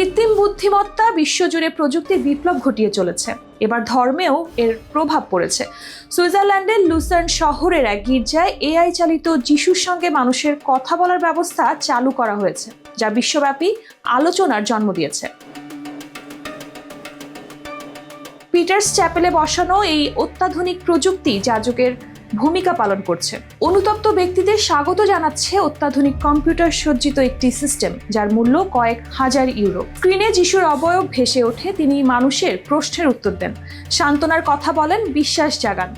কৃত্রিম বুদ্ধিমত্তা বিশ্বজুড়ে প্রযুক্তির বিপ্লব ঘটিয়ে চলেছে। এবার ধর্মেও এর প্রভাব পড়েছে। সুইজারল্যান্ডের লুসার্ন শহরের এক গির্জায় এআই চালিত যিশুর সঙ্গে মানুষের কথা বলার ব্যবস্থা চালু করা হয়েছে, যা বিশ্বব্যাপী আলোচনার জন্ম দিয়েছে। পিটার্স চ্যাপেলে বসানো এই অত্যাধুনিক প্রযুক্তি যাজকের ভূমিকা পালন করছে। অনুতপ্ত ব্যক্তিদের স্বাগত জানাচ্ছে অত্যাধুনিক কম্পিউটার সজ্জিত একটি সিস্টেম, যার মূল্য কয়েক হাজার ইউরো। স্ক্রিনে যিশুর অবয়ব ভেসে ওঠে, তিনি মানুষের প্রশ্নের উত্তর দেন, সান্ত্বনার কথা বলেন, বিশ্বাস জাগান।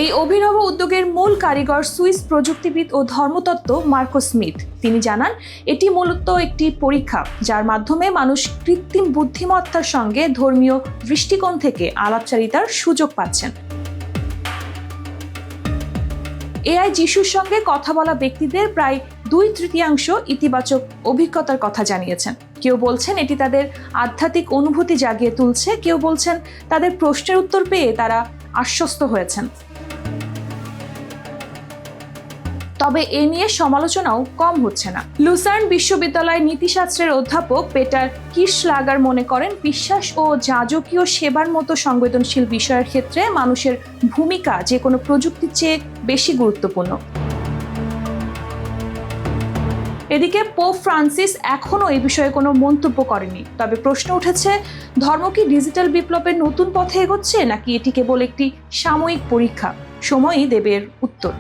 এই অভিনব উদ্যোগের মূল কারিগর সুইস প্রযুক্তিবিদ ও ধর্মতত্ত্ব মার্কো স্মিথ। তিনি জানান, এটি মূলত একটি পরীক্ষা, যার মাধ্যমে মানুষ কৃত্রিম বুদ্ধিমত্তার সঙ্গে ধর্মীয় দৃষ্টিকোণ থেকে আলাপচারিতার সুযোগ পাচ্ছেন। এআই যিশুর সঙ্গে কথা বলা ব্যক্তিদের প্রায় 2/3 ইতিবাচক অভিজ্ঞতার কথা জানিয়েছেন। কেউ বলছেন এটি তাদের আধ্যাত্মিক অনুভূতি জাগিয়ে তুলছে, কেউ বলছেন তাদের প্রশ্নের উত্তর পেয়ে তারা আশ্বস্ত হয়েছেন। তবে এ নিয়ে সমালোচনাও কম হচ্ছে না। লুসার্ন বিশ্ববিদ্যালয়ের নীতিশাস্ত্রের অধ্যাপক পেটার কির্শলাগার মনে করেন, বিশ্বাস ও যাজকীয় সেবার মতো সংবেদনশীল বিষয়ের ক্ষেত্রে মানুষের ভূমিকা যে কোনো প্রযুক্তির চেয়ে বেশি গুরুত্বপূর্ণ। এদিকে পোপ ফ্রান্সিস এখনও এই বিষয়ে কোনো মন্তব্য করেনি। তবে প্রশ্ন উঠেছে, ধর্ম কি ডিজিটাল বিপ্লবের নতুন পথে এগোচ্ছে, নাকি এটি কেবল একটি সাময়িক পরীক্ষা? সময়ই দেবে এর উত্তর।